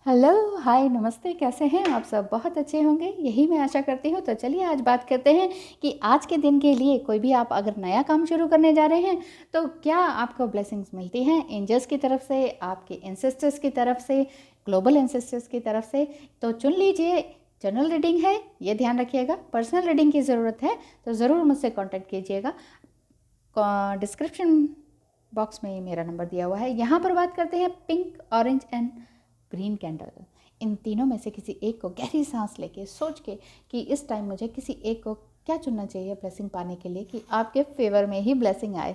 Hello, हाय, नमस्ते। कैसे हैं आप सब? बहुत अच्छे होंगे, यही मैं आशा करती हूँ। तो चलिए आज बात करते हैं कि आज के दिन के लिए कोई भी आप अगर नया काम शुरू करने जा रहे हैं तो क्या आपको ब्लेसिंग्स मिलती हैं एंजल्स की तरफ से, आपके एंसेस्टर्स की तरफ से, ग्लोबल एंसेस्टर्स की तरफ से। तो चुन लीजिए। जनरल रीडिंग है, ये ध्यान रखिएगा। पर्सनल रीडिंग की ज़रूरत है तो ज़रूर मुझसे कॉन्टैक्ट कीजिएगा। डिस्क्रिप्शन बॉक्स में मेरा नंबर दिया हुआ है। यहाँ पर बात करते हैं pink, orange and green candle. इन तीनों में से किसी एक को गहरी सांस लेके सोच के कि इस टाइम मुझे किसी एक को क्या चुनना चाहिए ब्लेसिंग पाने के लिए कि आपके फेवर में ही ब्लेसिंग आए।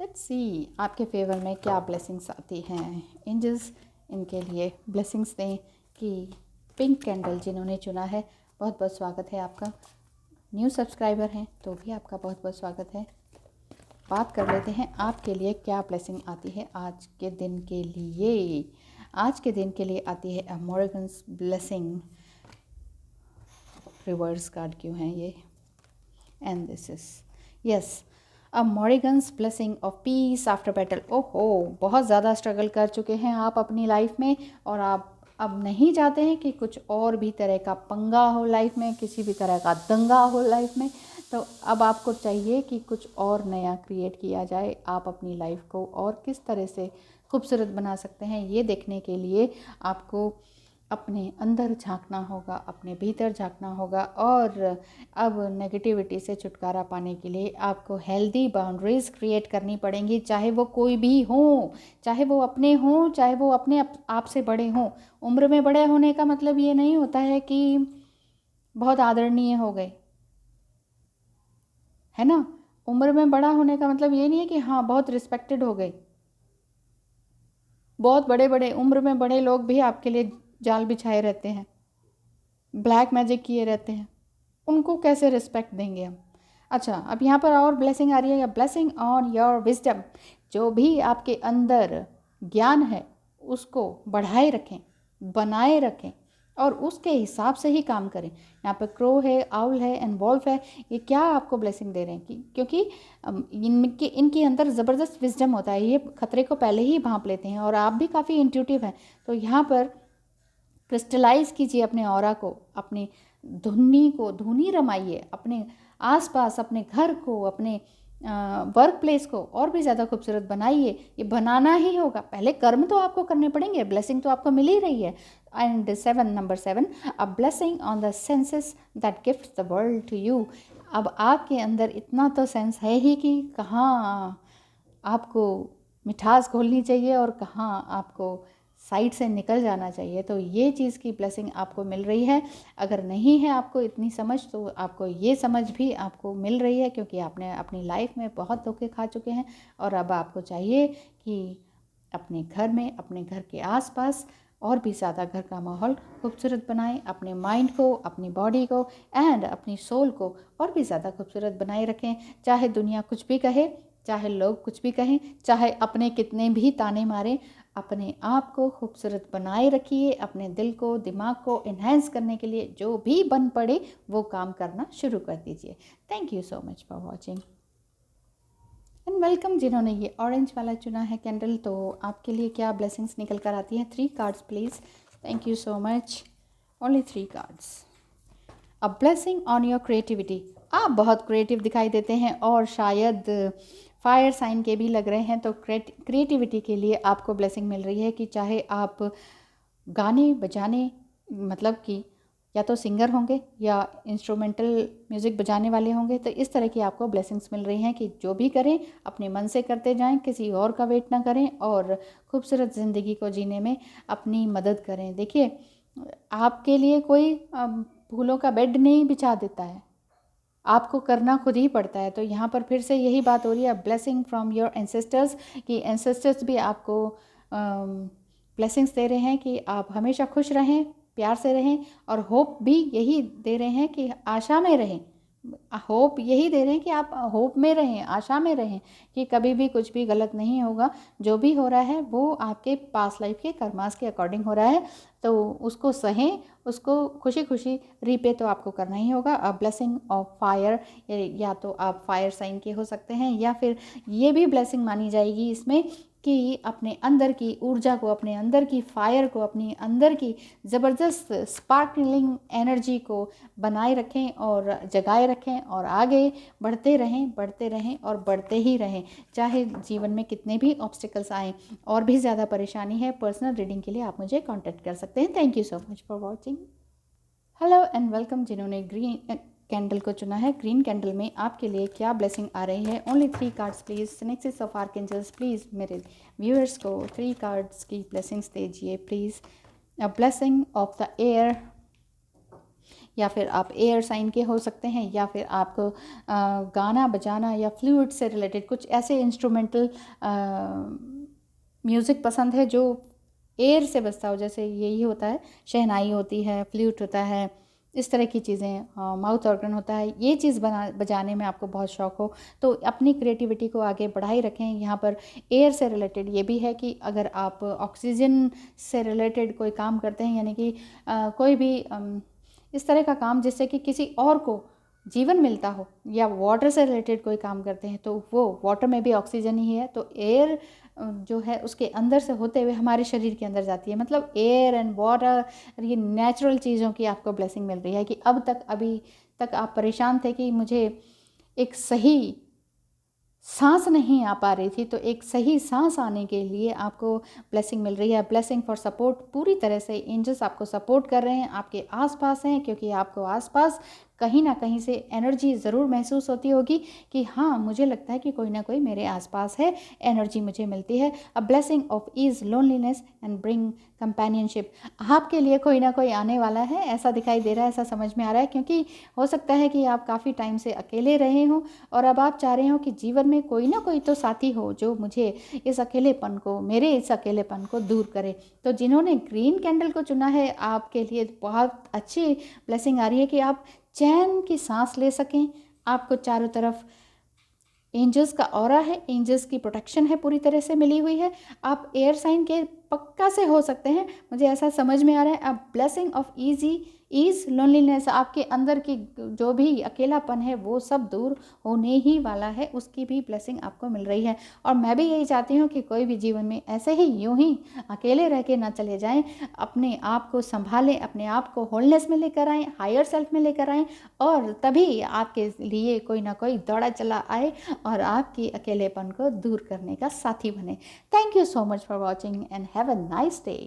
लेट्स सी आपके फेवर में क्या ब्लेसिंग्स आती हैं। एंजल्स इनके लिए ब्लेसिंग्स दें। कि पिंक कैंडल जिन्होंने चुना है, बहुत बहुत स्वागत है आपका। न्यू सब्सक्राइबर हैं तो भी आपका बहुत बहुत स्वागत है। बात कर लेते हैं आपके लिए क्या ब्लेसिंग आती है आज के दिन के लिए। आज के दिन के लिए आती है अमोरिगन्स ब्लेसिंग। रिवर्स कार्ड क्यों है ये? And this is yes, a Morrigan's blessing of peace after battle. ओहो, बहुत ज़्यादा स्ट्रगल कर चुके हैं आप अपनी लाइफ में और आप अब नहीं चाहते हैं कि कुछ और भी तरह का पंगा हो लाइफ में, किसी भी तरह का दंगा हो लाइफ में। तो अब आपको चाहिए कि कुछ और नया क्रिएट किया जाए। आप अपनी लाइफ को और किस तरह से खूबसूरत बना सकते हैं ये देखने के लिए आपको अपने अंदर झांकना होगा, अपने भीतर झांकना होगा। और अब नेगेटिविटी से छुटकारा पाने के लिए आपको हेल्दी बाउंड्रीज़ क्रिएट करनी पड़ेंगी, चाहे वो कोई भी हो, चाहे वो अपने हों, चाहे वो अपने आप से बड़े हों। उम्र में बड़े होने का मतलब ये नहीं होता है कि बहुत आदरणीय हो गए, है ना। उम्र में बड़ा होने का मतलब ये नहीं है कि हाँ बहुत रिस्पेक्टेड हो गए। बहुत बड़े बड़े उम्र में बड़े लोग भी आपके लिए जाल बिछाए रहते हैं, ब्लैक मैजिक किए रहते हैं, उनको कैसे रिस्पेक्ट देंगे हम। अच्छा, अब यहाँ पर और ब्लेसिंग आ रही है, या ब्लेसिंग ऑन योर विजडम। जो भी आपके अंदर ज्ञान है उसको बढ़ाए रखें, बनाए रखें और उसके हिसाब से ही काम करें। यहाँ पर क्रो है, आउल है एंड वॉल्फ है। ये क्या आपको ब्लेसिंग दे रहे हैं कि क्योंकि इनके अंदर ज़बरदस्त विजडम होता है, ये खतरे को पहले ही भांप लेते हैं और आप भी काफ़ी इंट्यूटिव हैं। तो यहाँ पर क्रिस्टलाइज कीजिए अपने ऑरा को, अपनी धुनी रमाइए अपने आसपास, अपने घर को, अपने वर्क प्लेस को और भी ज़्यादा खूबसूरत बनाइए। ये बनाना ही होगा, पहले कर्म तो आपको करने पड़ेंगे, ब्लेसिंग तो आपको मिल ही रही है। And number 7, a blessing on the senses that gift the world to you. अब आपके अंदर इतना तो सेंस है ही कि कहाँ आपको मिठास घोलनी चाहिए और कहाँ आपको साइड से निकल जाना चाहिए। तो ये चीज़ की ब्लेसिंग आपको मिल रही है। अगर नहीं है आपको इतनी समझ तो आपको ये समझ भी आपको मिल रही है, क्योंकि आपने अपनी लाइफ में बहुत धोखे खा चुके हैं। और अब आपको चाहिए कि अपने घर में, अपने घर के आसपास और भी ज़्यादा घर का माहौल खूबसूरत बनाएं। अपने माइंड को, अपनी बॉडी को एंड अपनी सोल को और भी ज़्यादा खूबसूरत बनाए रखें। चाहे दुनिया कुछ भी कहे, चाहे लोग कुछ भी कहें, चाहे अपने कितने भी ताने मारें, अपने आप को खूबसूरत बनाए रखिए। अपने दिल को, दिमाग को इन्हेंस करने के लिए जो भी बन पड़े वो काम करना शुरू कर दीजिए। Thank you so much for watching and welcome. जिन्होंने ये ऑरेंज वाला चुना है कैंडल, तो आपके लिए क्या ब्लेसिंग्स निकल कर आती हैं? 3 cards please. Thank you so much. Only 3 cards. A blessing on your creativity. आप बहुत क्रिएटिव दिखाई देते हैं और शायद फायर साइन के भी लग रहे हैं। तो क्रिएटिविटी के लिए आपको ब्लेसिंग मिल रही है कि चाहे आप गाने बजाने, मतलब कि या तो सिंगर होंगे या इंस्ट्रूमेंटल म्यूज़िक बजाने वाले होंगे, तो इस तरह की आपको ब्लेसिंग्स मिल रही हैं कि जो भी करें अपने मन से करते जाएं, किसी और का वेट ना करें और खूबसूरत ज़िंदगी को जीने में अपनी मदद करें। देखिए, आपके लिए कोई फूलों का बेड नहीं बिछा देता है, आपको करना खुद ही पड़ता है। तो यहाँ पर फिर से यही बात हो रही है, ब्लेसिंग फ्रॉम योर एंसेस्टर्स, कि एंसेस्टर्स भी आपको ब्लेसिंग्स दे रहे हैं कि आप हमेशा खुश रहें, प्यार से रहें। और होप भी यही दे रहे हैं कि आशा में रहें। होप यही दे रहे हैं कि आप होप में रहें, आशा में रहें कि कभी भी कुछ भी गलत नहीं होगा। जो भी हो रहा है वो आपके पास लाइफ के कर्मास के अकॉर्डिंग हो रहा है, तो उसको सहें, उसको खुशी खुशी रीपे तो आपको करना ही होगा। अ ब्लेसिंग ऑफ फायर, या तो आप फायर साइन के हो सकते हैं या फिर ये भी ब्लेसिंग मानी जाएगी इसमें कि अपने अंदर की ऊर्जा को, अपने अंदर की फायर को, अपने अंदर की ज़बरदस्त स्पार्कलिंग एनर्जी को बनाए रखें और जगाए रखें और आगे बढ़ते रहें और बढ़ते ही रहें, चाहे जीवन में कितने भी ऑब्स्टिकल्स आएँ। और भी ज़्यादा परेशानी है, पर्सनल रीडिंग के लिए आप मुझे कॉन्टैक्ट कर सकते हैं। Thank you so much for watching. Hello and welcome. जिन्होंने ग्रीन कैंडल को चुना है, ग्रीन कैंडल में आपके लिए क्या ब्लेसिंग आ रही है? Only 3 cards please. Nexis of archangels, please मेरे व्यूअर्स को 3 कार्ड्स की ब्लेसिंग्स दीजिए please. A blessing of the air, या फिर आप एयर साइन के हो सकते हैं, या फिर आपको गाना बजाना या फ्लूइड से रिलेटेड कुछ ऐसे इंस्ट्रूमेंटल म्यूज़िक पसंद है जो एयर से बजता हो, जैसे यही होता है, शहनाई होती है, फ्लूट होता है, इस तरह की चीज़ें, माउथ ऑर्गन होता है, ये चीज़ बजाने में आपको बहुत शौक़ हो तो अपनी क्रिएटिविटी को आगे बढ़ाए रखें। यहाँ पर एयर से रिलेटेड ये भी है कि अगर आप ऑक्सीजन से रिलेटेड कोई काम करते हैं, यानी कि कोई भी इस तरह का काम जिससे कि किसी और को जीवन मिलता हो, या वाटर से रिलेटेड कोई काम करते हैं, तो वो वाटर में भी ऑक्सीजन ही है, तो एयर जो है उसके अंदर से होते हुए हमारे शरीर के अंदर जाती है। मतलब एयर एंड वाटर, ये नेचुरल चीज़ों की आपको ब्लेसिंग मिल रही है कि अभी तक आप परेशान थे कि मुझे एक सही सांस नहीं आ पा रही थी, तो एक सही सांस आने के लिए आपको ब्लेसिंग मिल रही है। ब्लेसिंग फॉर सपोर्ट, पूरी तरह से एंजल्स आपको सपोर्ट कर रहे हैं, आपके आसपास हैं, क्योंकि आपको आसपास कहीं ना कहीं से एनर्जी ज़रूर महसूस होती होगी कि हाँ, मुझे लगता है कि कोई ना कोई मेरे आसपास है, एनर्जी मुझे मिलती है। A blessing of ease loneliness and bring companionship, आपके लिए कोई ना कोई आने वाला है, ऐसा दिखाई दे रहा है, ऐसा समझ में आ रहा है, क्योंकि हो सकता है कि आप काफ़ी टाइम से अकेले रहे हों और अब आप चाह रहे हो कि जीवन में कोई ना कोई तो साथी हो जो मुझे इस अकेलेपन को, मेरे इस अकेलेपन को दूर करे। तो जिन्होंने ग्रीन कैंडल को चुना है, आपके लिए बहुत अच्छी ब्लेसिंग आ रही है कि आप चैन की सांस ले सकें। आपको चारों तरफ एंजल्स का ऑरा है, एंजल्स की प्रोटेक्शन है, पूरी तरह से मिली हुई है। आप एयर साइन के पक्का से हो सकते हैं, मुझे ऐसा समझ में आ रहा है। अब ब्लेसिंग ऑफ ईज लोनलीनेस, आपके अंदर की जो भी अकेलापन है वो सब दूर होने ही वाला है, उसकी भी ब्लेसिंग आपको मिल रही है। और मैं भी यही चाहती हूँ कि कोई भी जीवन में ऐसे ही यूं ही अकेले रह के ना चले जाएं, अपने आप को संभालें, अपने आप को होलनेस में लेकर आएँ, हायर सेल्फ में लेकर आएँ, और तभी आपके लिए कोई ना कोई दौड़ा चला आए और आपकी अकेलेपन को दूर करने का साथी बने। Thank you so much for watching and have a nice day.